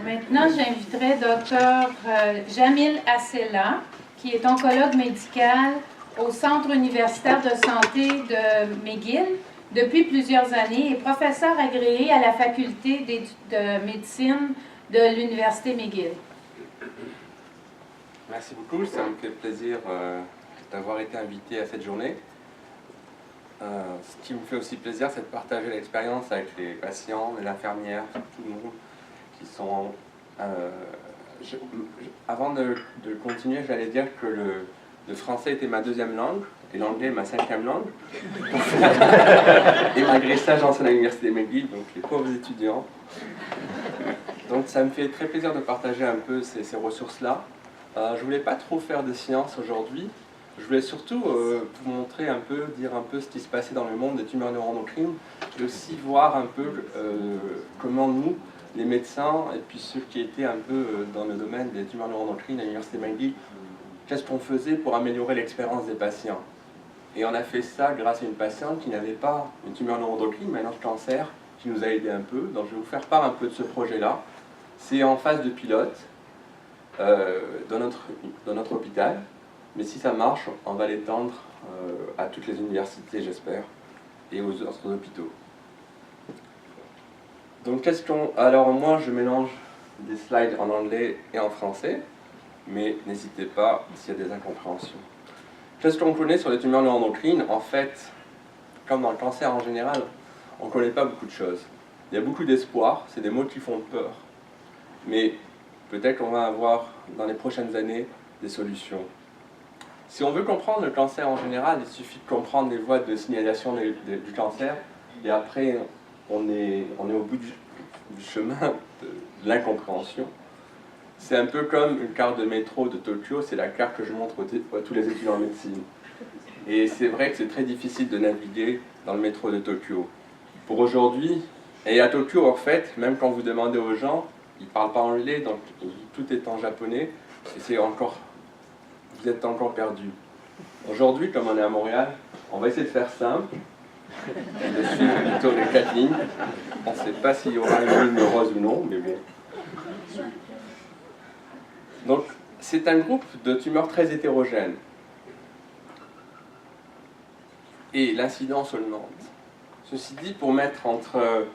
Maintenant, j'inviterai Dr Jamil Assela, qui est oncologue médical au Centre universitaire de santé de McGill depuis plusieurs années et professeur agréé à la faculté de médecine de l'Université McGill. Merci beaucoup, ça me fait plaisir d'avoir été invité à cette journée. Ce qui me fait aussi plaisir, c'est de partager l'expérience avec les patients, les infirmières, tout le monde qui sont... avant de continuer, j'allais dire que le français était ma deuxième langue et l'anglais ma cinquième langue. Et malgré ça, j'enseigne à l'université McGill, donc les pauvres étudiants. Donc ça me fait très plaisir de partager un peu ces ressources-là. Je ne voulais pas trop faire de science aujourd'hui. Je voulais surtout vous montrer un peu, dire un peu ce qui se passait dans le monde des tumeurs neuroendocrines et aussi voir un peu comment nous, les médecins et puis ceux qui étaient un peu dans le domaine des tumeurs neuroendocrines à l'université McGill, qu'est-ce qu'on faisait pour améliorer l'expérience des patients. Et on a fait ça grâce à une patiente qui n'avait pas une tumeur neuroendocrine, mais un autre cancer, qui nous a aidé un peu. Donc je vais vous faire part un peu de ce projet-là. C'est en phase de pilote dans notre hôpital. Mais si ça marche, on va l'étendre à toutes les universités, j'espère, et aux autres hôpitaux. Donc, alors moi, je mélange des slides en anglais et en français, mais n'hésitez pas s'il y a des incompréhensions. Qu'est-ce qu'on connaît sur les tumeurs neuroendocrines? En fait, comme dans le cancer en général, on ne connaît pas beaucoup de choses. Il y a beaucoup d'espoir, c'est des mots qui font peur. Mais peut-être qu'on va avoir, dans les prochaines années, des solutions. Si on veut comprendre le cancer en général, il suffit de comprendre les voies de signalisation du cancer, et après, on est au bout du chemin de l'incompréhension. C'est un peu comme une carte de métro de Tokyo, c'est la carte que je montre à tous les étudiants en médecine. Et c'est vrai que c'est très difficile de naviguer dans le métro de Tokyo. Pour aujourd'hui, et à Tokyo en fait, même quand vous demandez aux gens, ils ne parlent pas anglais, donc tout est en japonais, et c'est encore... Vous êtes encore perdu. Aujourd'hui, comme on est à Montréal, on va essayer de faire simple, de suivre plutôt les 4 lignes. On ne sait pas s'il y aura une ligne rose ou non, mais bon. Donc, c'est un groupe de tumeurs très hétérogène. Et l'incidence augmente. Ceci dit, pour mettre entre...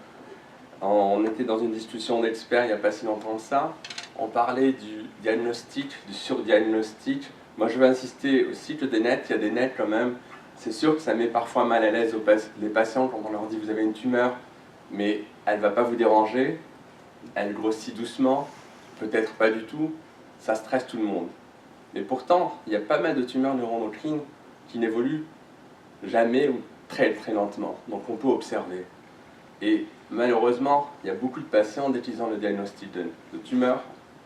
On était dans une discussion d'experts il n'y a pas si longtemps que ça. On parlait du diagnostic, du surdiagnostic. Moi, je veux insister aussi que des nets, il y a des nets quand même. C'est sûr que ça met parfois mal à l'aise les patients quand on leur dit vous avez une tumeur, mais elle ne va pas vous déranger, elle grossit doucement, peut-être pas du tout, ça stresse tout le monde. Mais pourtant, il y a pas mal de tumeurs neuroendocrines qui n'évoluent jamais ou très très lentement, donc on peut observer. Et malheureusement, il y a beaucoup de patients, dès qu'ils ont le diagnostic de tumeur,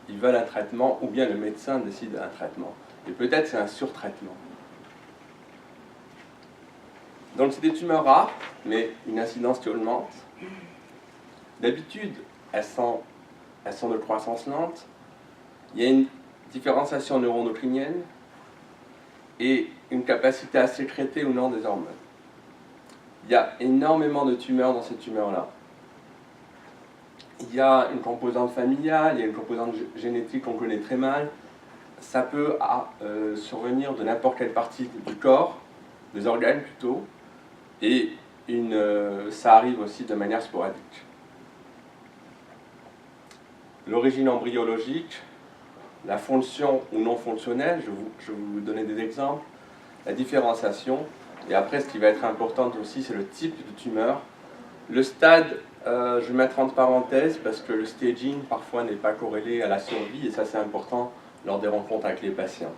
ils veulent un traitement, ou bien le médecin décide d'un traitement. Et peut-être c'est un surtraitement. Donc c'est des tumeurs rares, mais une incidence qui augmente. D'habitude, elles sont de croissance lente. Il y a une différenciation neuroendocrinienne et une capacité à sécréter ou non des hormones. Il y a énormément de tumeurs dans ces tumeurs-là. Il y a une composante familiale, il y a une composante génétique qu'on connaît très mal. Ça peut survenir de n'importe quelle partie du corps, des organes plutôt, et ça arrive aussi de manière sporadique. L'origine embryologique, la fonction ou non fonctionnelle, je vais vous donner des exemples, la différenciation, et après ce qui va être important aussi c'est le type de tumeur. Le stade, je vais mettre entre parenthèses parce que le staging parfois n'est pas corrélé à la survie, et ça c'est important lors des rencontres avec les patients.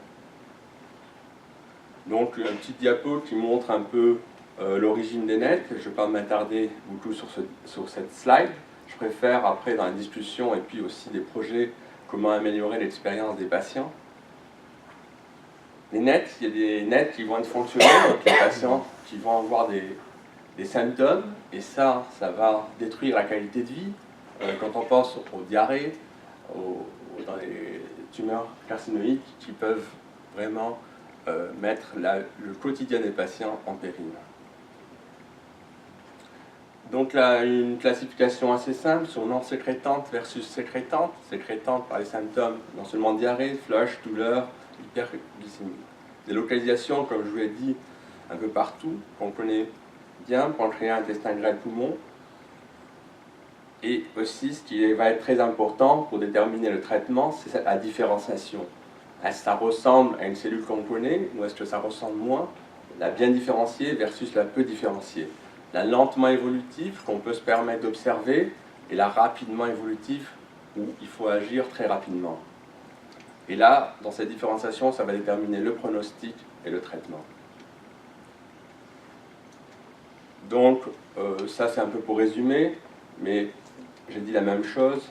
Donc un petit diapo qui montre un peu l'origine des nets. Je ne vais pas m'attarder beaucoup sur cette slide. Je préfère après dans la discussion et puis aussi des projets, comment améliorer l'expérience des patients. Les nets, il y a des nets qui vont être fonctionnels, donc les patients qui vont avoir des symptômes, et ça va détruire la qualité de vie. Quand on pense aux diarrhées, dans les tumeurs carcinoïdes qui peuvent vraiment mettre le quotidien des patients en péril. Donc là, une classification assez simple sur non sécrétante versus sécrétante. Sécrétante par les symptômes non seulement diarrhée, flush, douleur, hyperglycémie. Des localisations, comme je vous l'ai dit, un peu partout, qu'on connaît bien, pancréas, intestin grêle, poumon. Et aussi, ce qui va être très important pour déterminer le traitement, c'est la différenciation. Est-ce que ça ressemble à une cellule qu'on connaît, ou est-ce que ça ressemble moins? La bien différenciée versus la peu différenciée. La lentement évolutive, qu'on peut se permettre d'observer, et la rapidement évolutive, où il faut agir très rapidement. Et là, dans cette différenciation, ça va déterminer le pronostic et le traitement. Donc, ça c'est un peu pour résumer, mais j'ai dit la même chose.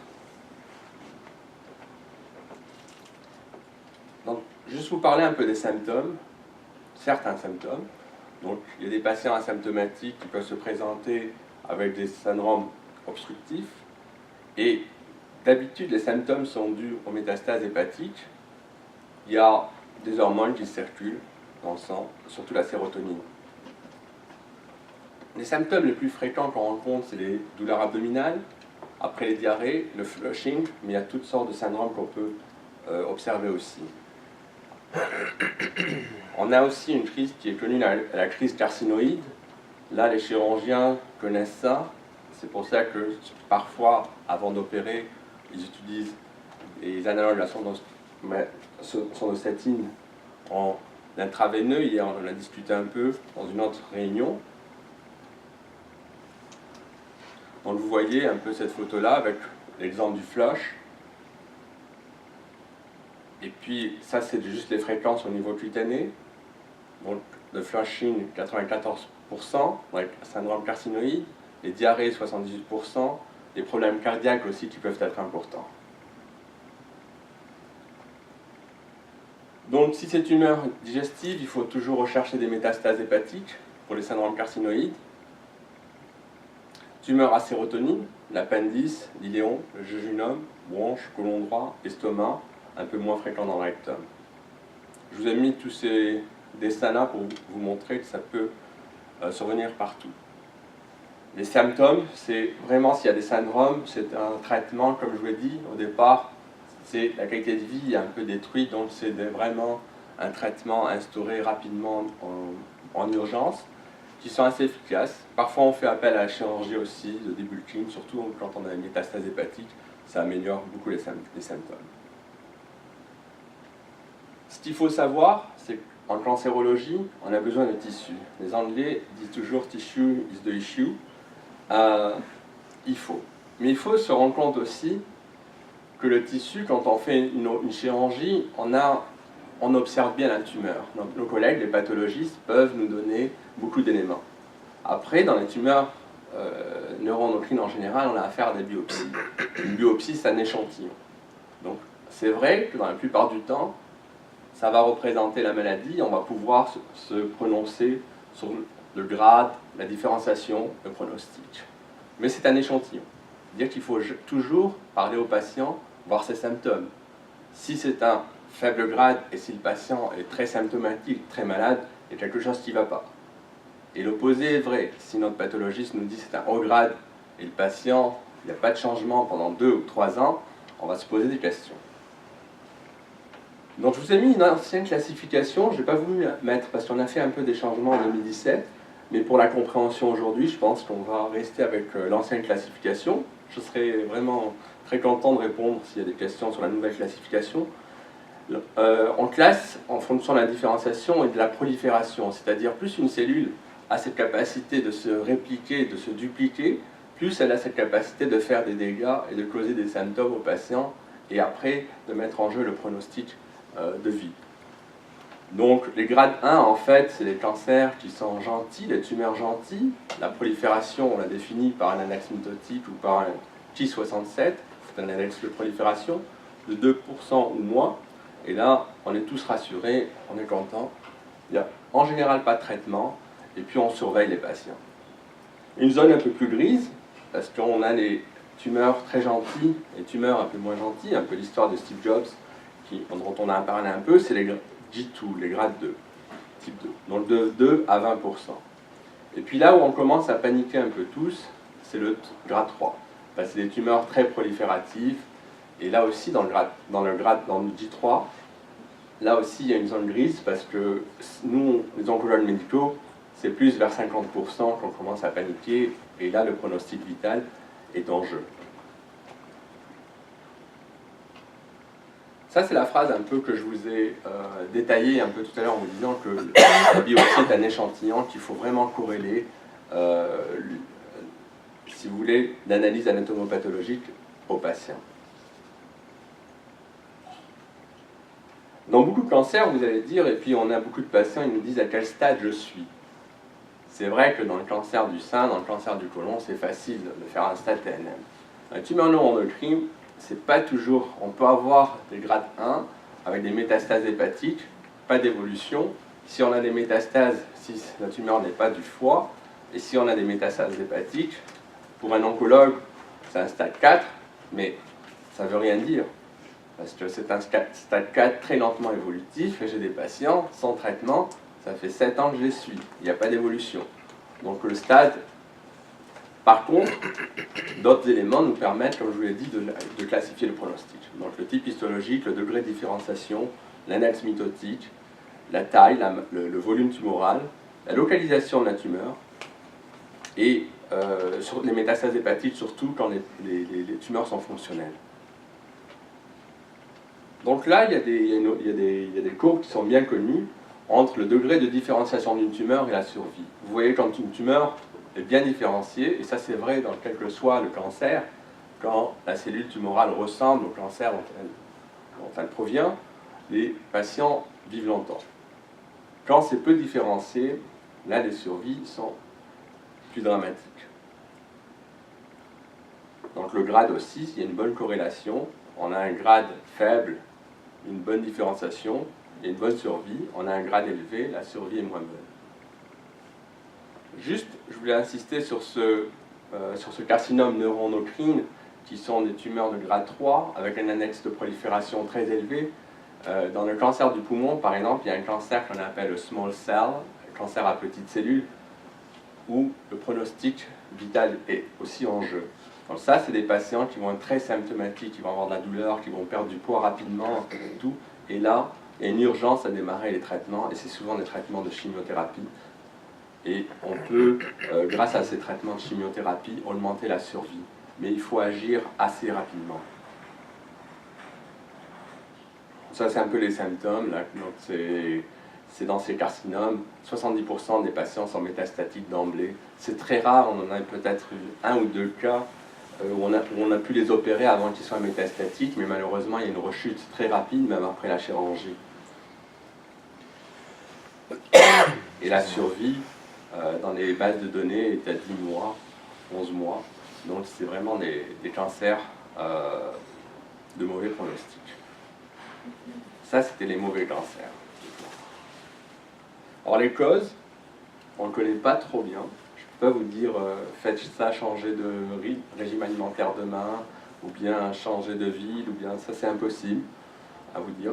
Donc, juste vous parler un peu des symptômes, certains symptômes. Donc, il y a des patients asymptomatiques qui peuvent se présenter avec des syndromes obstructifs. Et d'habitude, les symptômes sont dus aux métastases hépatiques. Il y a des hormones qui circulent dans le sang, surtout la sérotonine. Les symptômes les plus fréquents qu'on rencontre, c'est les douleurs abdominales, après les diarrhées, le flushing, mais il y a toutes sortes de syndromes qu'on peut observer aussi. On a aussi une crise qui est connue, la crise carcinoïde. Là, les chirurgiens connaissent ça. C'est pour ça que parfois, avant d'opérer, ils utilisent les analogues de la somatostatine en intraveineux. Hier, on en a discuté un peu dans une autre réunion. Donc vous voyez un peu cette photo-là avec l'exemple du flush. Et puis ça c'est juste les fréquences au niveau cutané. Donc le flushing 94%, avec syndrome carcinoïde, les diarrhées 78%, les problèmes cardiaques aussi qui peuvent être importants. Donc si c'est tumeur digestive, il faut toujours rechercher des métastases hépatiques pour les syndromes carcinoïdes. Tumeur à sérotonine, l'appendice, l'iléon, le jejunum, bronche, côlon droit, estomac, un peu moins fréquent dans le rectum. Je vous ai mis tous ces dessins-là pour vous montrer que ça peut survenir partout. Les symptômes, c'est vraiment s'il y a des syndromes, c'est un traitement, comme je vous l'ai dit au départ, c'est la qualité de vie est un peu détruite, donc c'est vraiment un traitement instauré rapidement en urgence, qui sont assez efficaces. Parfois on fait appel à la chirurgie aussi, de débulking, surtout quand on a une métastase hépatique, ça améliore beaucoup les symptômes. Ce qu'il faut savoir, c'est qu'en cancérologie, on a besoin de tissu. Les Anglais disent toujours « tissue is the issue ». Il faut. Mais il faut se rendre compte aussi que le tissu, quand on fait une chirurgie, on observe bien la tumeur. Donc, nos collègues, les pathologistes, peuvent nous donner beaucoup d'éléments. Après, dans les tumeurs neuroendocrines en général, on a affaire à des biopsies. Une biopsie, c'est un échantillon. Donc, c'est vrai que dans la plupart du temps, ça va représenter la maladie, on va pouvoir se prononcer sur le grade, la différenciation, le pronostic. Mais c'est un échantillon. C'est-à-dire qu'il faut toujours parler au patient, voir ses symptômes. Si c'est un faible grade et si le patient est très symptomatique, très malade, il y a quelque chose qui ne va pas. Et l'opposé est vrai. Si notre pathologiste nous dit que c'est un haut grade et le patient, il n'y a pas de changement pendant 2 ou 3 ans, on va se poser des questions. Donc je vous ai mis une ancienne classification, je n'ai pas voulu la mettre parce qu'on a fait un peu des changements en 2017, mais pour la compréhension aujourd'hui, je pense qu'on va rester avec l'ancienne classification. Je serai vraiment très content de répondre s'il y a des questions sur la nouvelle classification. On classe en fonction de la différenciation et de la prolifération, c'est-à-dire plus une cellule a cette capacité de se répliquer, de se dupliquer, plus elle a cette capacité de faire des dégâts et de causer des symptômes aux patients, et après de mettre en jeu le pronostic de vie. Donc les grades 1, en fait, c'est les cancers qui sont gentils, les tumeurs gentilles. La prolifération, on la définit par un index mitotique ou par un Ki67, c'est un index de prolifération, de 2% ou moins. Et là, on est tous rassurés, on est content. Il n'y a en général pas de traitement, et puis on surveille les patients. Une zone un peu plus grise, parce qu'on a les tumeurs très gentilles, les tumeurs un peu moins gentilles, un peu l'histoire de Steve Jobs, dont on a parlé un peu, c'est les G2, les grades 2, type 2, donc de 2 à 20%. Et puis là où on commence à paniquer un peu tous, c'est le grade 3. C'est des tumeurs très prolifératives. Et là aussi, dans le J3, là aussi, il y a une zone grise parce que nous, les oncologues médicaux, c'est plus vers 50% qu'on commence à paniquer. Et là, le pronostic vital est en jeu. Ça, c'est la phrase un peu que je vous ai détaillée un peu tout à l'heure en vous disant que la biopsie est un échantillon qu'il faut vraiment corréler, si vous voulez, l'analyse anatomopathologique au patient. Dans beaucoup de cancers, vous allez dire, et puis on a beaucoup de patients, ils nous disent à quel stade je suis. C'est vrai que dans le cancer du sein, dans le cancer du côlon, c'est facile de faire un stade TNM. Un tumeur neuroendocrine, c'est pas toujours, on peut avoir des grades 1 avec des métastases hépatiques, pas d'évolution. Si on a des métastases, si la tumeur n'est pas du foie, et si on a des métastases hépatiques, pour un oncologue, c'est un stade 4, mais ça ne veut rien dire. Parce que c'est un stade 4 très lentement évolutif, et j'ai des patients sans traitement, ça fait 7 ans que je les suis, il n'y a pas d'évolution. Donc le stade, par contre, d'autres éléments nous permettent, comme je vous l'ai dit, de classifier le pronostic. Donc le type histologique, le degré de différenciation, l'annexe mitotique, la taille, le volume tumoral, la localisation de la tumeur, et sur les métastases hépatiques, surtout quand les tumeurs sont fonctionnelles. Donc là, il y a des courbes qui sont bien connues entre le degré de différenciation d'une tumeur et la survie. Vous voyez quand une tumeur est bien différenciée, et ça c'est vrai dans quel que soit le cancer, quand la cellule tumorale ressemble au cancer dont elle provient, les patients vivent longtemps. Quand c'est peu différencié, là les survies sont plus dramatiques. Donc le grade aussi, il y a une bonne corrélation. On a un grade faible, une bonne différenciation, et une bonne survie. On a un grade élevé, la survie est moins bonne. Juste, je voulais insister sur ce carcinome neuroendocrine, qui sont des tumeurs de grade 3, avec un index de prolifération très élevé. Dans le cancer du poumon, par exemple, il y a un cancer qu'on appelle le small cell, le cancer à petites cellules, où le pronostic vital est aussi en jeu. Donc ça, c'est des patients qui vont être très symptomatiques, qui vont avoir de la douleur, qui vont perdre du poids rapidement, tout. Et là, il y a une urgence à démarrer les traitements, et c'est souvent des traitements de chimiothérapie. Et on peut, grâce à ces traitements de chimiothérapie, augmenter la survie. Mais il faut agir assez rapidement. Ça, c'est un peu les symptômes. Là. Donc, c'est dans ces carcinomes, 70% des patients sont métastatiques d'emblée. C'est très rare, on en a peut-être eu un ou deux cas où on a pu les opérer avant qu'ils soient métastatiques, mais malheureusement, il y a une rechute très rapide, même après la chirurgie. Et la survie, dans les bases de données, est à 10 mois, 11 mois. Donc, c'est vraiment des cancers de mauvais pronostic. Ça, c'était les mauvais cancers. Alors, les causes, on ne connaît pas trop bien. Je ne peux pas vous dire, faites ça, changer de régime alimentaire demain, ou bien changer de ville, ou bien ça, c'est impossible à vous dire.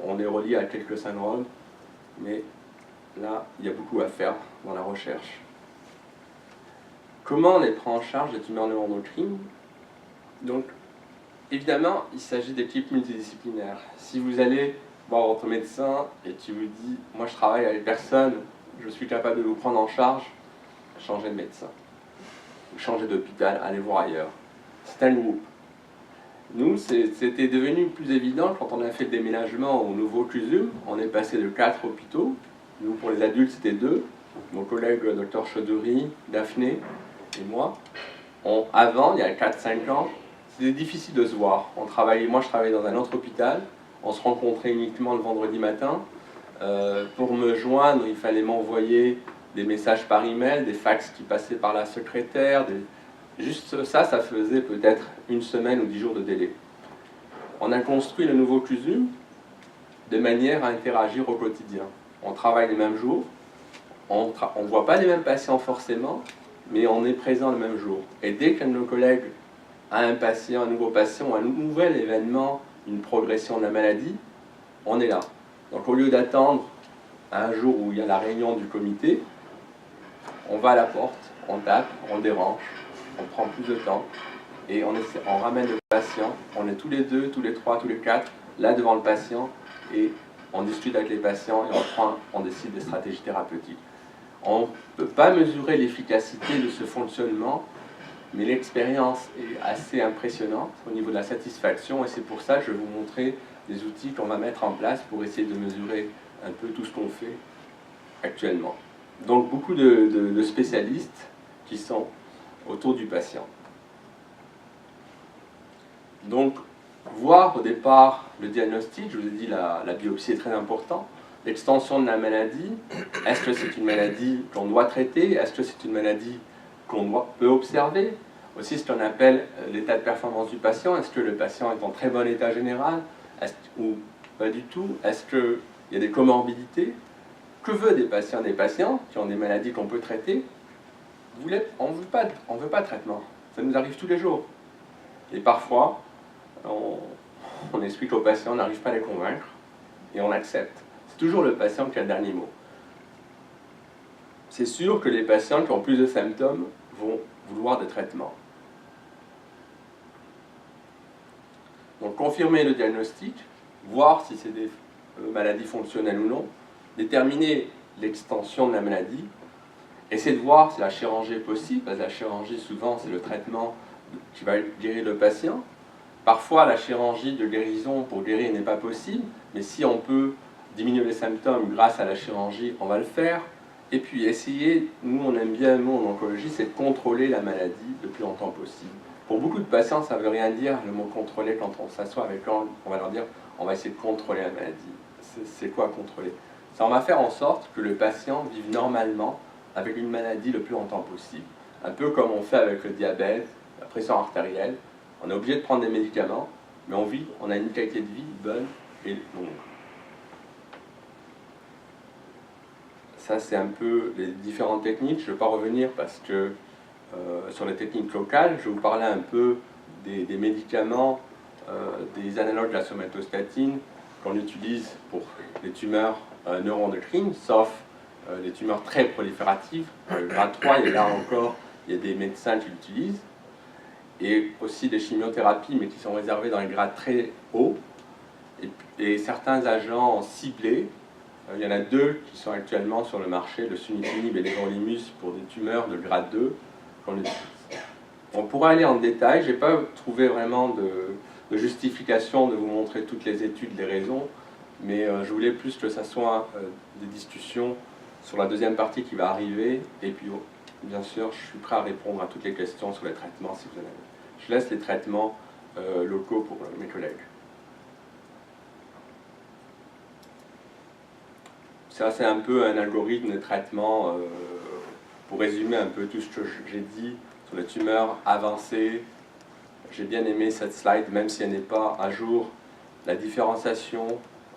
On est relié à quelques syndromes, mais là, il y a beaucoup à faire dans la recherche. Comment on les prend en charge, les tumeurs neuroendocrines? Donc, évidemment, il s'agit d'équipes multidisciplinaires. Si vous allez voir votre médecin et qui vous dit « moi je travaille avec personne, je suis capable de vous prendre en charge », changez de médecin. Ou changez d'hôpital, allez voir ailleurs. C'est un groupe. Nous, c'était devenu plus évident quand on a fait le déménagement au nouveau CUSUM. On est passé de 4 hôpitaux. Nous, pour les adultes, c'était 2. Mon collègue, le Dr Chaudhuri, Daphné et moi. Avant, il y a 4-5 ans, c'était difficile de se voir. Moi, je travaillais dans un autre hôpital. On se rencontrait uniquement le vendredi matin. Pour me joindre, il fallait m'envoyer des messages par email, des fax qui passaient par la secrétaire. Juste ça faisait peut-être 1 semaine ou 10 jours de délai. On a construit le nouveau CUSUM de manière à interagir au quotidien. On travaille les mêmes jours, on ne voit pas les mêmes patients forcément, mais on est présent le même jour. Et dès qu'un de nos collègues a un patient, un nouveau patient, un nouvel événement, une progression de la maladie, on est là. Donc au lieu d'attendre un jour où il y a la réunion du comité, on va à la porte, on tape, on dérange, on prend plus de temps, et on ramène le patient, on est tous les deux, tous les trois, tous les quatre, là devant le patient, et on discute avec les patients et on décide des stratégies thérapeutiques. On ne peut pas mesurer l'efficacité de ce fonctionnement, mais l'expérience est assez impressionnante au niveau de la satisfaction, et c'est pour ça que je vais vous montrer des outils qu'on va mettre en place pour essayer de mesurer un peu tout ce qu'on fait actuellement. Donc beaucoup de spécialistes qui sont autour du patient. Donc, voir au départ le diagnostic, je vous ai dit la biopsie est très importante, l'extension de la maladie, est-ce que c'est une maladie qu'on doit traiter, est-ce que c'est une maladie qu'on peut observer, aussi ce qu'on appelle l'état de performance du patient, est-ce que le patient est en très bon état général, ou pas du tout, est-ce qu'il y a des comorbidités, que veut des patients qui ont des maladies qu'on peut traiter, on ne veut pas de traitement, ça nous arrive tous les jours, et parfois, on explique aux patients, on n'arrive pas à les convaincre, et on accepte. C'est toujours le patient qui a le dernier mot. C'est sûr que les patients qui ont plus de symptômes vont vouloir des traitements. Donc confirmer le diagnostic, voir si c'est des maladies fonctionnelles ou non, déterminer l'extension de la maladie, essayer de voir si la chirurgie est possible, parce que la chirurgie souvent c'est le traitement qui va guérir le patient. Parfois, la chirurgie de guérison pour guérir n'est pas possible, mais si on peut diminuer les symptômes grâce à la chirurgie, on va le faire. Et puis essayer, nous on aime bien le mot en oncologie, c'est de contrôler la maladie le plus longtemps possible. Pour beaucoup de patients, ça ne veut rien dire le mot contrôler. Quand on s'assoit avec eux, on va leur dire on va essayer de contrôler la maladie. C'est quoi contrôler? Ça, on va faire en sorte que le patient vive normalement avec une maladie le plus longtemps possible. Un peu comme on fait avec le diabète, la pression artérielle. On est obligé de prendre des médicaments, mais on a une qualité de vie bonne et longue. Ça, c'est un peu les différentes techniques. Je ne vais pas revenir parce que sur les techniques locales, je vais vous parler un peu des médicaments, des analogues de la somatostatine qu'on utilise pour les tumeurs neuroendocrines, sauf les tumeurs très prolifératives. Grade 3, et là encore, il y a des médecins qui l'utilisent. Et aussi des chimiothérapies, mais qui sont réservées dans les grades très hauts, et certains agents ciblés. Il y en a deux qui sont actuellement sur le marché, le sunitinib et l'évolumus, pour des tumeurs de grade 2 qu'on utilise. On pourra aller en détail, je n'ai pas trouvé vraiment de justification de vous montrer toutes les études, les raisons, mais je voulais plus que ça soit des discussions sur la deuxième partie qui va arriver, et puis bien sûr, je suis prêt à répondre à toutes les questions sur les traitements si vous en avez. Je laisse les traitements locaux pour mes collègues. Ça, c'est un peu un algorithme de traitement pour résumer un peu tout ce que j'ai dit sur les tumeurs avancées. J'ai bien aimé cette slide, même si elle n'est pas à jour. La différenciation,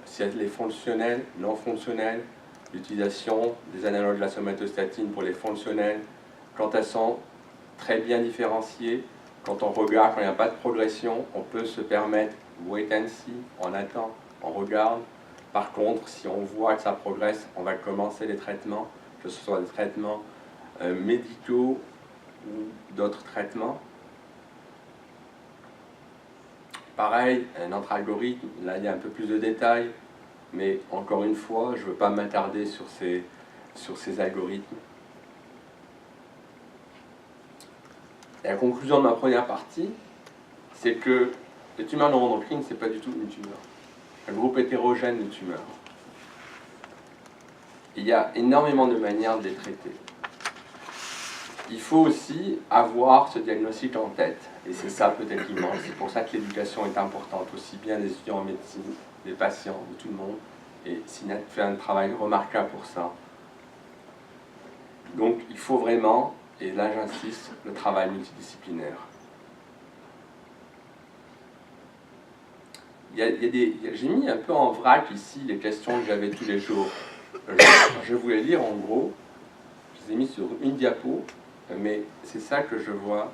si elle est fonctionnelle, non fonctionnelle, l'utilisation des analogues de la somatostatine pour les fonctionnels, quand elles sont très bien différenciées, quand on regarde, quand il n'y a pas de progression, on peut se permettre wait and see, on attend, on regarde. Par contre, si on voit que ça progresse, on va commencer les traitements, que ce soit des traitements médicaux ou d'autres traitements. Pareil, un autre algorithme, là il y a un peu plus de détails, mais encore une fois, je ne veux pas m'attarder sur ces algorithmes. Et la conclusion de ma première partie, c'est que les tumeurs neuroendocrines, ce n'est pas du tout une tumeur. Un groupe hétérogène de tumeurs. Il y a énormément de manières de les traiter. Il faut aussi avoir ce diagnostic en tête, et c'est ça peut-être qui manque. C'est pour ça que l'éducation est importante, aussi bien des étudiants en médecine, des patients, de tout le monde. Et Sinet fait un travail remarquable pour ça. Donc il faut vraiment, et là j'insiste, le travail multidisciplinaire. J'ai mis un peu en vrac ici les questions que j'avais tous les jours. Je voulais lire en gros, je les ai mis sur une diapo, mais c'est ça que je vois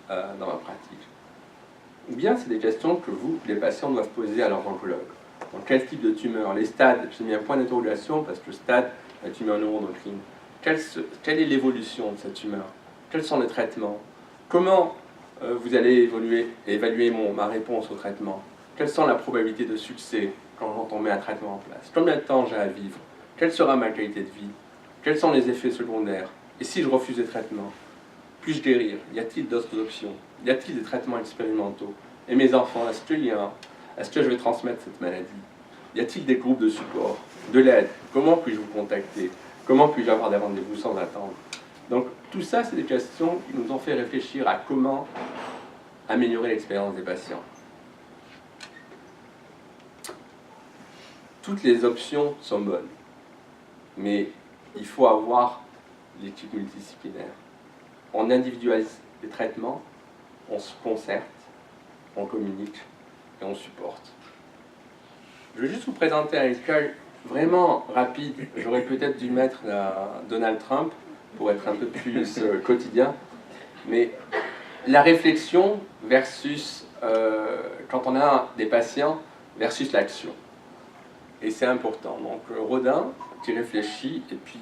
dans ma pratique. Ou bien c'est des questions que vous, les patients, doivent poser à leur oncologue. Donc quel type de tumeur? Les stades, j'ai mis un point d'interrogation parce que le stade, la tumeur neuroendocrine. Quelle est l'évolution de cette tumeur? Quels sont les traitements? Comment vous allez évaluer ma réponse au traitement? Quelles sont la probabilité de succès quand on met un traitement en place? Combien de temps j'ai à vivre? Quelle sera ma qualité de vie? Quels sont les effets secondaires? Et si je refuse les traitements? Puis-je guérir? Y a-t-il d'autres options? Y a-t-il des traitements expérimentaux? Et mes enfants, est-ce que je vais transmettre cette maladie? Y a-t-il des groupes de support? De l'aide? Comment puis-je vous contacter? Comment puis-je avoir des rendez-vous sans attendre? Donc tout ça, c'est des questions qui nous ont fait réfléchir à comment améliorer l'expérience des patients. Toutes les options sont bonnes, mais il faut avoir l'équipe multidisciplinaire. On individualise les traitements, on se concerte, on communique et on supporte. Je vais juste vous présenter un cas vraiment rapide. J'aurais peut-être dû mettre Donald Trump pour être un peu plus quotidien, mais la réflexion versus, quand on a des patients, versus l'action. Et c'est important. Donc Rodin qui réfléchit, et puis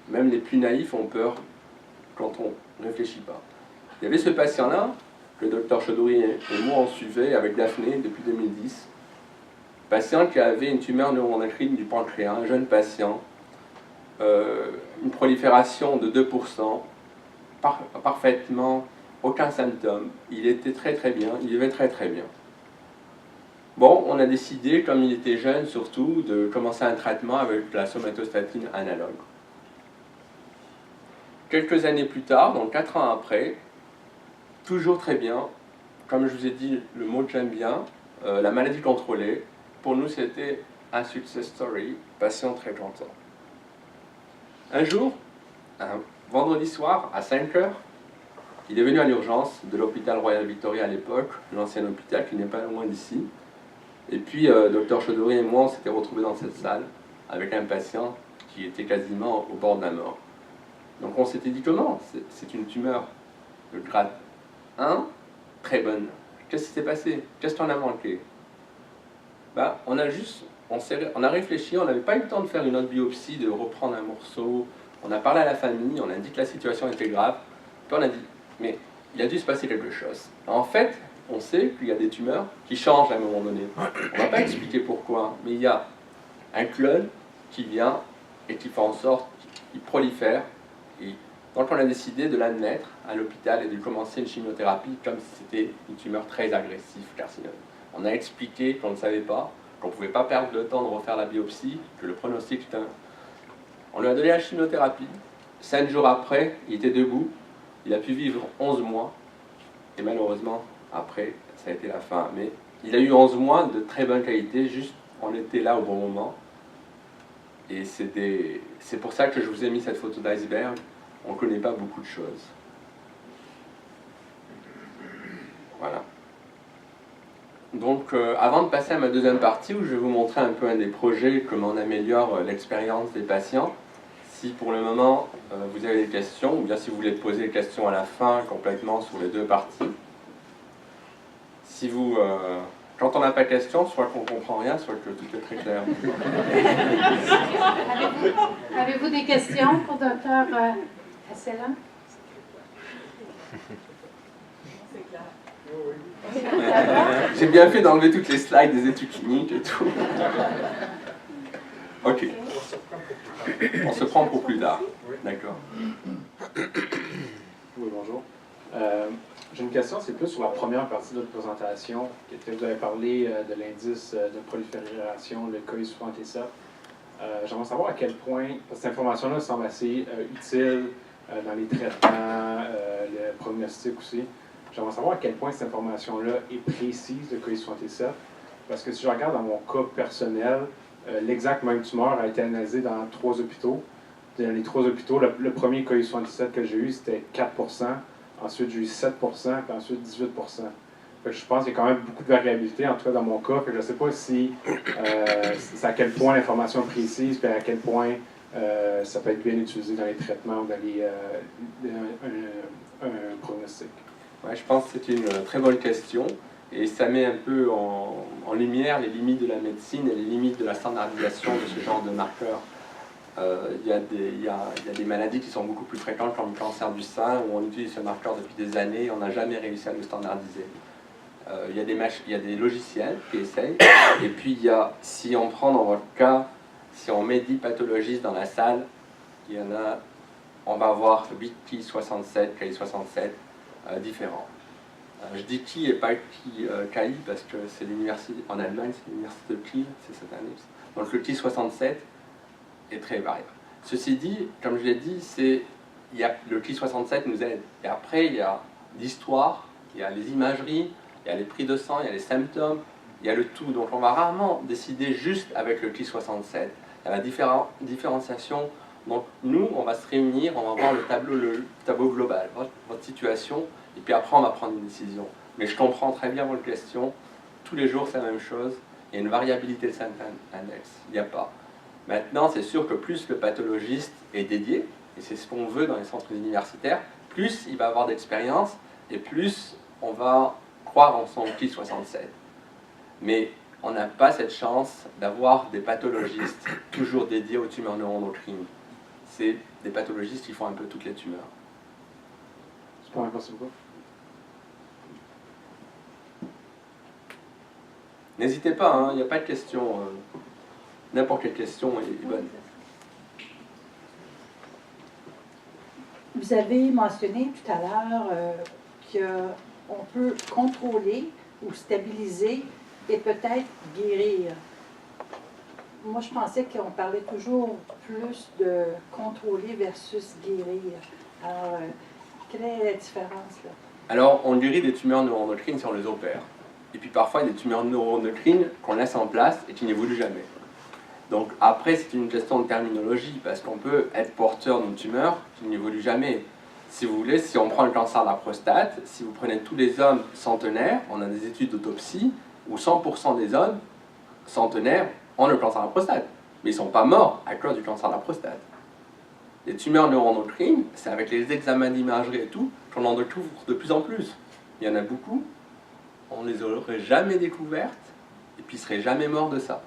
même les plus naïfs ont peur quand on ne réfléchit pas. Il y avait ce patient-là, que le docteur Chaudhuri et moi on suivait avec Daphné depuis 2010. Patient qui avait une tumeur neuroendocrine du pancréas, un jeune patient, une prolifération de 2%, parfaitement, aucun symptôme. Il était très très bien, il vivait très très bien. Bon, on a décidé, comme il était jeune surtout, de commencer un traitement avec la somatostatine analogue. Quelques années plus tard, donc 4 ans après, toujours très bien, comme je vous ai dit, le mot que j'aime bien, la maladie contrôlée, pour nous c'était un success story, patient très content. Un jour, un vendredi soir, à 5 h, il est venu à l'urgence de l'hôpital Royal Victoria à l'époque, l'ancien hôpital qui n'est pas loin d'ici. Et puis, Dr Chaudhuri et moi, on s'était retrouvés dans cette salle avec un patient qui était quasiment au bord de la mort. Donc on s'était dit comment? C'est une tumeur de grade 1, très bonne. Qu'est-ce qui s'est passé? Qu'est-ce qu'on a manqué? Bah, on a réfléchi, on n'avait pas eu le temps de faire une autre biopsie, de reprendre un morceau. On a parlé à la famille, on a dit que la situation était grave. Puis on a dit, mais il a dû se passer quelque chose. En fait, on sait qu'il y a des tumeurs qui changent à un moment donné. On ne va pas expliquer pourquoi, mais il y a un clone qui vient et qui fait en sorte qu'il prolifère. Et donc on a décidé de l'admettre à l'hôpital et de commencer une chimiothérapie comme si c'était une tumeur très agressive, carcinome. On a expliqué qu'on ne savait pas, qu'on ne pouvait pas perdre le temps de refaire la biopsie, que le pronostic était On lui a donné la chimiothérapie. 5 jours après, il était debout. Il a pu vivre 11 mois. Et malheureusement, après, ça a été la fin. Mais il a eu 11 mois de très bonne qualité, juste on était là au bon moment. Et c'est pour ça que je vous ai mis cette photo d'iceberg. On ne connaît pas beaucoup de choses. Voilà. Donc, avant de passer à ma deuxième partie, où je vais vous montrer un peu un des projets, comment on améliore l'expérience des patients, si pour le moment vous avez des questions, ou bien si vous voulez poser des questions à la fin, complètement sur les deux parties. Si vous, quand on n'a pas de questions, soit qu'on ne comprend rien, soit que tout est très clair. Avez-vous des questions pour Dr Asselah? J'ai bien fait d'enlever toutes les slides des études cliniques et tout. Ok. On se prend pour plus tard. D'accord. Oui, bonjour. J'ai une question, c'est plus sur la première partie de votre présentation. Vous avez parlé de l'indice de prolifération, le COI-67. J'aimerais savoir à quel point, parce que cette information-là semble assez utile dans les traitements, le prognostic aussi. J'aimerais savoir à quel point cette information-là est précise, le COI-67. Parce que si je regarde dans mon cas personnel, l'exact même tumeur a été analysé dans 3 hôpitaux. Dans les 3 hôpitaux, le premier COI-67 que j'ai eu, c'était 4%. Ensuite, j'ai eu 7%, puis ensuite 18%. Fait que je pense qu'il y a quand même beaucoup de variabilité, en tout cas dans mon cas. Fait que je ne sais pas si c'est à quel point l'information est précise, puis à quel point ça peut être bien utilisé dans les traitements ou dans un prognostic. Ouais, je pense que c'est une très bonne question. Et ça met un peu en lumière les limites de la médecine et les limites de la standardisation de ce genre de marqueurs. Il y a des maladies qui sont beaucoup plus fréquentes comme le cancer du sein, où on utilise ce marqueur depuis des années et on n'a jamais réussi à le standardiser. Il y a des logiciels qui essayent, et puis il y a, si on prend dans votre cas, si on met 10 pathologistes dans la salle, il y en a, on va avoir 8 Ki67, Ki67 différents. Je dis Ki et pas Ki parce que c'est l'université en Allemagne, c'est l'université de Kiel, c'est cette année. Donc le Ki67 est très variable. Ceci dit, comme je l'ai dit, le Ki67 nous aide. Et après, il y a l'histoire, il y a les imageries, il y a les prises de sang, il y a les symptômes, il y a le tout. Donc on va rarement décider juste avec le Ki67. Il y a la différenciation. Donc nous, on va se réunir, on va voir le tableau global, votre situation, et puis après on va prendre une décision. Mais je comprends très bien votre question. Tous les jours c'est la même chose. Il y a une variabilité de cet index. Il n'y a pas. Maintenant, c'est sûr que plus le pathologiste est dédié, et c'est ce qu'on veut dans les centres universitaires, plus il va avoir d'expérience, et plus on va croire en son Ki67. Mais on n'a pas cette chance d'avoir des pathologistes toujours dédiés aux tumeurs neuroendocrines. C'est des pathologistes qui font un peu toutes les tumeurs. C'est pas impossible. N'hésitez pas, il n'y a pas de question. N'importe quelle question est bonne. Vous avez mentionné tout à l'heure qu'on peut contrôler ou stabiliser et peut-être guérir. Moi, je pensais qu'on parlait toujours plus de contrôler versus guérir. Alors, quelle est la différence là? Alors, on guérit des tumeurs neuroendocrines si on les opère. Et puis parfois, il y a des tumeurs neuroendocrines qu'on laisse en place et qui n'évoluent jamais. Donc après, c'est une question de terminologie, parce qu'on peut être porteur d'une tumeur qui n'évolue jamais. Si vous voulez, si on prend le cancer de la prostate, si vous prenez tous les hommes centenaires, on a des études d'autopsie, où 100% des hommes centenaires ont le cancer de la prostate. Mais ils ne sont pas morts à cause du cancer de la prostate. Les tumeurs neuroendocrines, c'est avec les examens d'imagerie et tout, qu'on en découvre de plus en plus. Il y en a beaucoup, on ne les aurait jamais découvertes, et puis ils ne seraient jamais morts de ça.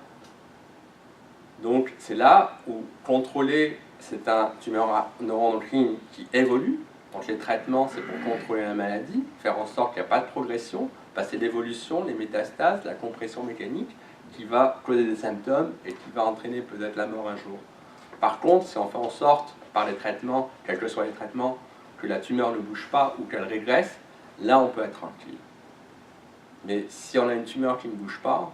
Donc c'est là où contrôler, c'est un tumeur neuroendocrine qui évolue. Donc les traitements, c'est pour contrôler la maladie, faire en sorte qu'il n'y a pas de progression, passer l'évolution, les métastases, la compression mécanique, qui va causer des symptômes et qui va entraîner peut-être la mort un jour. Par contre, si on fait en sorte, par les traitements, quels que soient les traitements, que la tumeur ne bouge pas ou qu'elle régresse, là on peut être tranquille. Mais si on a une tumeur qui ne bouge pas,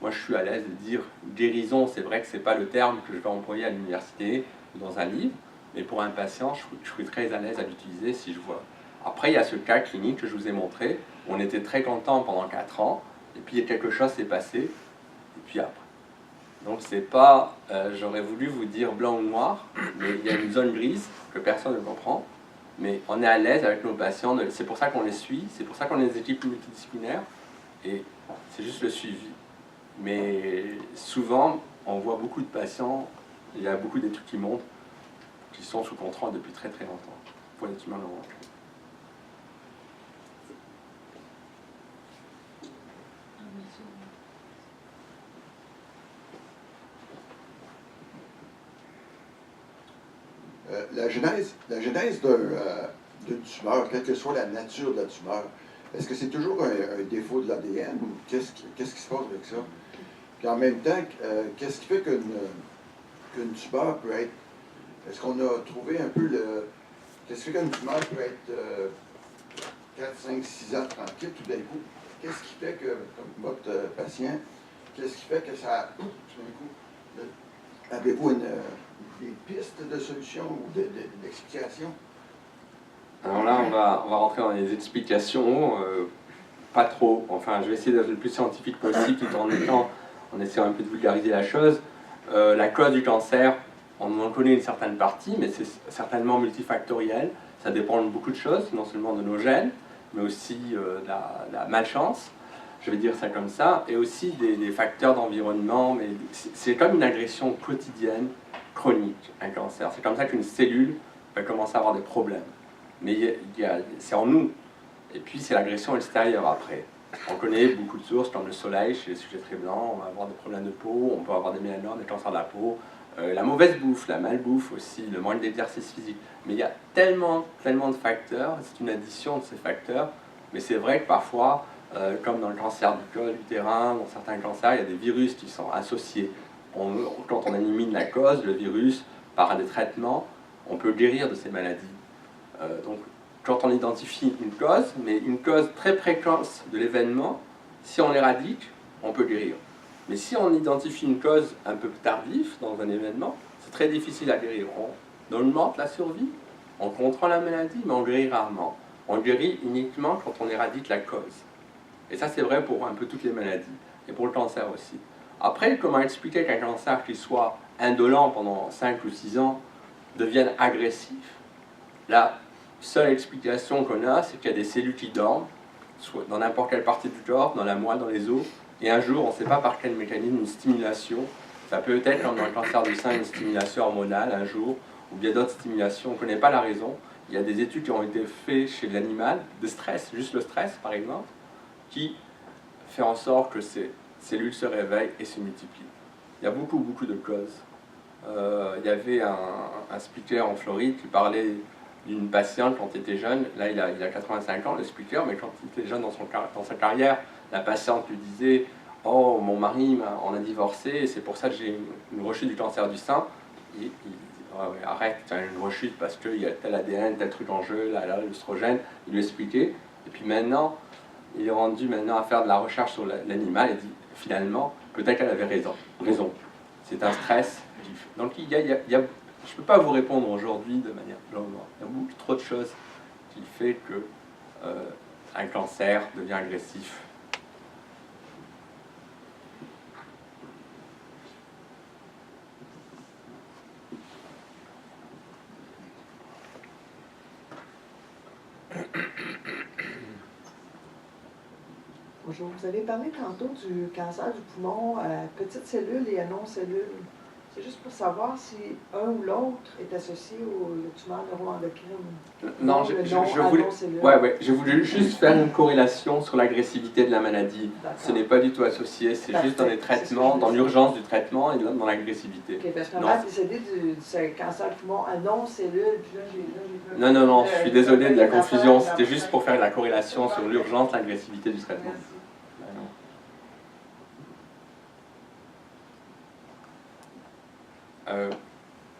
moi, je suis à l'aise de dire guérison, c'est vrai que ce n'est pas le terme que je vais employer à l'université ou dans un livre, mais pour un patient, je suis très à l'aise à l'utiliser si je vois. Après, il y a ce cas clinique que je vous ai montré, où on était très content pendant 4 ans, et puis quelque chose s'est passé, et puis après. Donc, c'est pas, j'aurais voulu vous dire blanc ou noir, mais il y a une zone grise que personne ne comprend, mais on est à l'aise avec nos patients, c'est pour ça qu'on les suit, c'est pour ça qu'on a des équipes multidisciplinaires, et c'est juste le suivi. Mais souvent, on voit beaucoup de patients, il y a beaucoup d'études qui montrent, qui sont sous contrôle depuis très très longtemps pour les tumeurs neuroendocrines. La genèse d'une tumeur, quelle que soit la nature de la tumeur, est-ce que c'est toujours un défaut de l'ADN ou qu'est-ce qui se passe avec ça? Puis en même temps, qu'est-ce qui fait qu'une tumeur peut être... Est-ce qu'on a trouvé un peu le... Qu'est-ce qui fait qu'une tumeur peut être 4, 5, 6 ans tranquille tout d'un coup? Qu'est-ce qui fait que, comme votre patient, qu'est-ce qui fait que ça... Tout d'un coup, avez-vous des pistes de solution ou d'explication? Alors là, on va rentrer dans les explications, pas trop. Enfin, je vais essayer d'être le plus scientifique possible tout en étant... On essaie un peu de vulgariser la chose. La cause du cancer, on en connaît une certaine partie, mais c'est certainement multifactoriel. Ça dépend de beaucoup de choses, non seulement de nos gènes, mais aussi de la malchance, je vais dire ça comme ça, et aussi des facteurs d'environnement. Mais c'est comme une agression quotidienne, chronique, un cancer. C'est comme ça qu'une cellule va commencer à avoir des problèmes. Mais c'est en nous. Et puis c'est l'agression extérieure après. On connaît beaucoup de sources comme le soleil chez les sujets très blancs, on va avoir des problèmes de peau, on peut avoir des mélanomes, des cancers de la peau, la mauvaise bouffe, la malbouffe aussi, le manque d'exercice physique. Mais il y a tellement de facteurs, c'est une addition de ces facteurs, mais c'est vrai que parfois, comme dans le cancer du col utérin, dans certains cancers, il y a des virus qui sont associés. Quand on élimine la cause, le virus, par des traitements, on peut guérir de ces maladies. Donc, quand on identifie une cause, mais une cause très précoce de l'événement, si on l'éradique, on peut guérir. Mais si on identifie une cause un peu tardive dans un événement, c'est très difficile à guérir. On augmente la survie, on contrôle la maladie, mais on guérit rarement. On guérit uniquement quand on éradique la cause. Et ça, c'est vrai pour un peu toutes les maladies, et pour le cancer aussi. Après, comment expliquer qu'un cancer qui soit indolent pendant 5 ou 6 ans devienne agressif? La seule explication qu'on a, c'est qu'il y a des cellules qui dorment, soit dans n'importe quelle partie du corps, dans la moelle, dans les os, et un jour, on ne sait pas par quel mécanisme, une stimulation, ça peut être comme dans le cancer du sein, une stimulation hormonale un jour, ou bien d'autres stimulations, on ne connaît pas la raison. Il y a des études qui ont été faites chez l'animal, de stress, juste le stress par exemple, qui fait en sorte que ces cellules se réveillent et se multiplient. Il y a beaucoup de causes. Il y avait un speaker en Floride qui parlait d'une patiente quand il était jeune. Là, il a 85 ans, le speaker, mais quand il était jeune dans sa carrière, la patiente lui disait « Oh, mon mari, on a divorcé, et c'est pour ça que j'ai une rechute du cancer du sein. » Il dit « Arrête, tu as une rechute parce qu'il y a tel ADN, tel truc en jeu, là, l'œstrogène. » Il lui expliquait. Et puis maintenant, il est rendu à faire de la recherche sur l'animal et dit « Finalement, peut-être qu'elle avait raison. C'est un stress. » Donc, je ne peux pas vous répondre aujourd'hui de manière blanc ou noire. Il y a beaucoup trop de choses qui fait que un cancer devient agressif. Bonjour, vous avez parlé tantôt du cancer du poumon à petites cellules et à non-cellules. C'est juste pour savoir si un ou l'autre est associé aux tumeurs neuroendocrines. Non, je voulais juste faire une corrélation sur l'agressivité de la maladie. Ce n'est pas du tout associé, c'est juste dans les traitements, dans l'urgence du traitement et dans l'agressivité. Ok, parce qu'on a décédé du cancer du poumon à non-cellules, puis là, j'ai... Non, je suis désolé de la confusion, c'était juste pour faire la corrélation sur l'urgence, l'agressivité du traitement. Merci.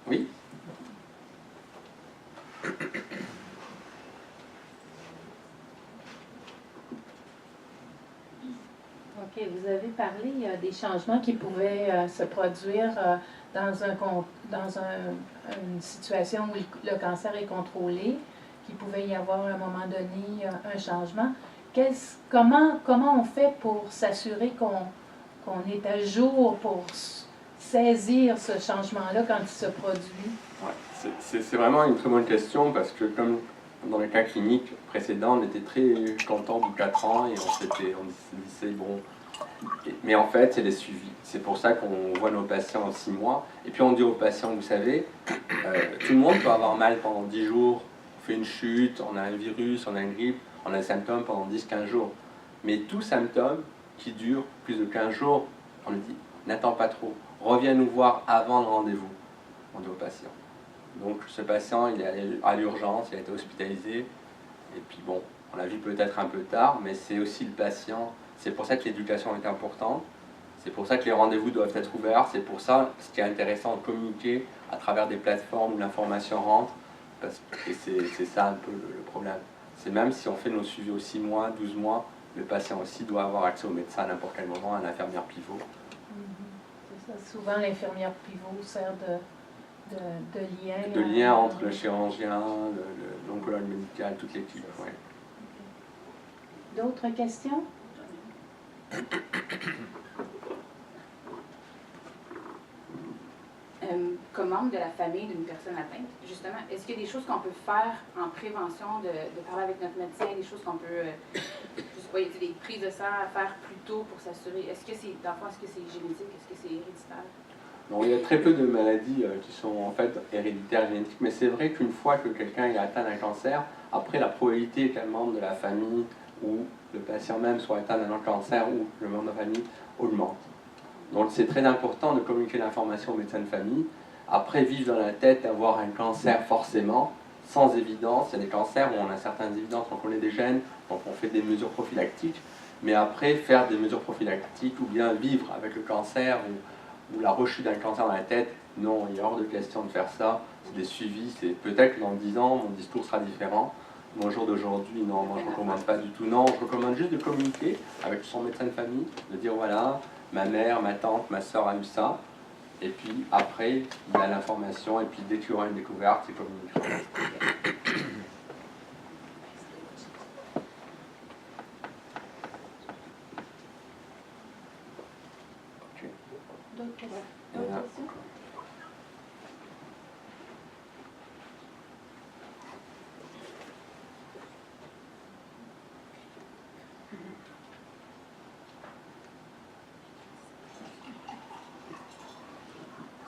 Oui. OK, vous avez parlé des changements qui pouvaient se produire dans une situation où le cancer est contrôlé, qu'il pouvait y avoir à un moment donné un changement. Comment on fait pour s'assurer qu'on est à jour pour saisir ce changement-là quand il se produit? Ouais, c'est vraiment une très bonne question parce que comme dans le cas clinique précédent, on était très content au bout de 4 ans et on se disait bon. Mais en fait, c'est des suivis. C'est pour ça qu'on voit nos patients en 6 mois. Et puis on dit aux patients, vous savez, tout le monde peut avoir mal pendant 10 jours. On fait une chute, on a un virus, on a une grippe, on a des symptômes pendant 10-15 jours. Mais tout symptôme qui dure plus de 15 jours, on lui dit, n'attends pas trop. Reviens nous voir avant le rendez-vous, on dit au patient. Donc ce patient, il est allé à l'urgence, il a été hospitalisé, et puis bon, on l'a vu peut-être un peu tard, mais c'est aussi le patient, c'est pour ça que l'éducation est importante, c'est pour ça que les rendez-vous doivent être ouverts, c'est pour ça ce qui est intéressant de communiquer à travers des plateformes où l'information rentre, et c'est ça un peu le problème. C'est même si on fait nos suivis aux 6 mois, 12 mois, le patient aussi doit avoir accès au médecin à n'importe quel moment, à l'infirmière pivot. Souvent, l'infirmière pivot sert de lien. De lien entre le chirurgien, l'oncologue médical, toute l'équipe. Ouais. D'autres questions? Comme membre de la famille d'une personne atteinte, justement, est-ce qu'il y a des choses qu'on peut faire en prévention, de parler avec notre médecin, des choses qu'on peut, je sais pas, des prises de sang à faire plus tôt pour s'assurer, est-ce que c'est génétique, est-ce que c'est héréditaire? Non, il y a très peu de maladies qui sont en fait héréditaires génétiques, mais c'est vrai qu'une fois que quelqu'un est atteint d'un cancer, après la probabilité qu'un membre de la famille ou le patient même soit atteint d'un cancer ou le membre de la famille augmente. Donc c'est très important de communiquer l'information au médecin de famille. Après, vivre dans la tête d'avoir un cancer forcément, sans évidence. Il y a des cancers où on a certaines évidences, on connaît des gènes, donc on fait des mesures prophylactiques. Mais après, faire des mesures prophylactiques ou bien vivre avec le cancer ou la rechute d'un cancer dans la tête, non, il est hors de question de faire ça. C'est des suivis, c'est peut-être que dans 10 ans, mon discours sera différent. Mais au jour d'aujourd'hui, non, moi je ne recommande pas du tout. Non, je recommande juste de communiquer avec son médecin de famille, de dire voilà, ma mère, ma tante, ma soeur a eu ça. Et puis après, il y a l'information, et puis dès qu'il y aura une découverte, c'est communiquer. D'autres questions?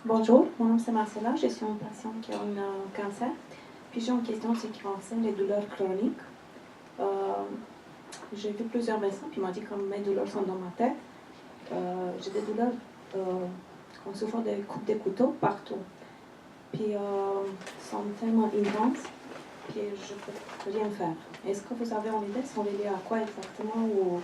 Bonjour, mon nom c'est Marcella, je suis une patiente qui a un cancer. Puis j'ai une question qui concerne les douleurs chroniques. J'ai vu plusieurs médecins qui m'ont dit que mes douleurs sont dans ma tête. J'ai des douleurs qu'on souffre des coups de couteau partout. Puis sont tellement intenses que je ne peux rien faire. Est-ce que vous avez une idée, sont liées à quoi exactement ou...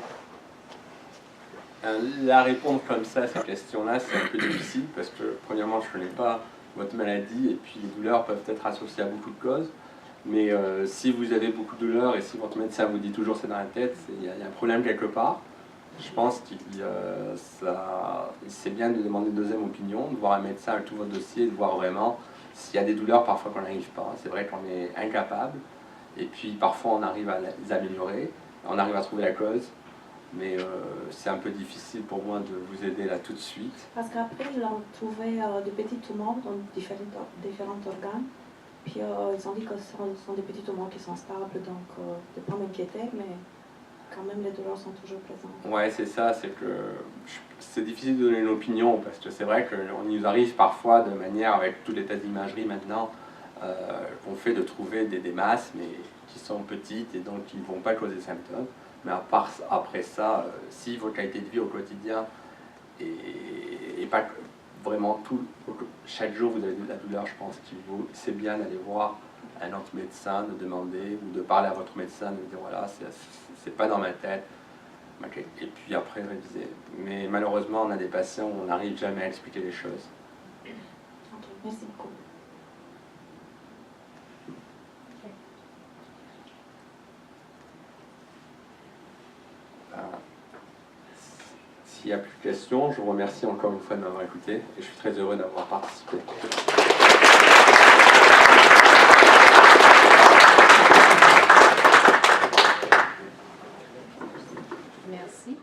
La répondre comme ça à ces questions-là, c'est un peu difficile parce que, premièrement, je ne connais pas votre maladie et puis les douleurs peuvent être associées à beaucoup de causes. Mais si vous avez beaucoup de douleurs et si votre médecin vous dit toujours c'est dans la tête, il y a un problème quelque part. Je pense que c'est bien de demander une deuxième opinion, de voir un médecin avec tout votre dossier, de voir vraiment s'il y a des douleurs parfois qu'on n'arrive pas. C'est vrai qu'on est incapable et puis parfois on arrive à les améliorer, on arrive à trouver la cause. Mais c'est un peu difficile pour moi de vous aider là tout de suite. Parce qu'après, ils ont trouvé des petits tumeurs dans différents organes. Puis ils ont dit que ce sont des petits tumeurs qui sont stables, donc de ne pas m'inquiéter, mais quand même les douleurs sont toujours présentes. Ouais, c'est ça, c'est que c'est difficile de donner une opinion parce que c'est vrai qu'on nous arrive parfois de manière, avec tous les tests d'imagerie maintenant, qu'on fait de trouver des masses, mais qui sont petites et donc qui ne vont pas causer de symptômes. Mais après ça, si votre qualité de vie au quotidien et pas vraiment chaque jour vous avez de la douleur, je pense que c'est bien d'aller voir un autre médecin, de demander ou de parler à votre médecin, de dire voilà, c'est pas dans ma tête. Okay. Et puis après réviser. Mais malheureusement, on a des patients où on n'arrive jamais à expliquer les choses. Ok, merci beaucoup. S'il n'y a plus de questions, je vous remercie encore une fois de m'avoir écouté et je suis très heureux d'avoir participé. Merci.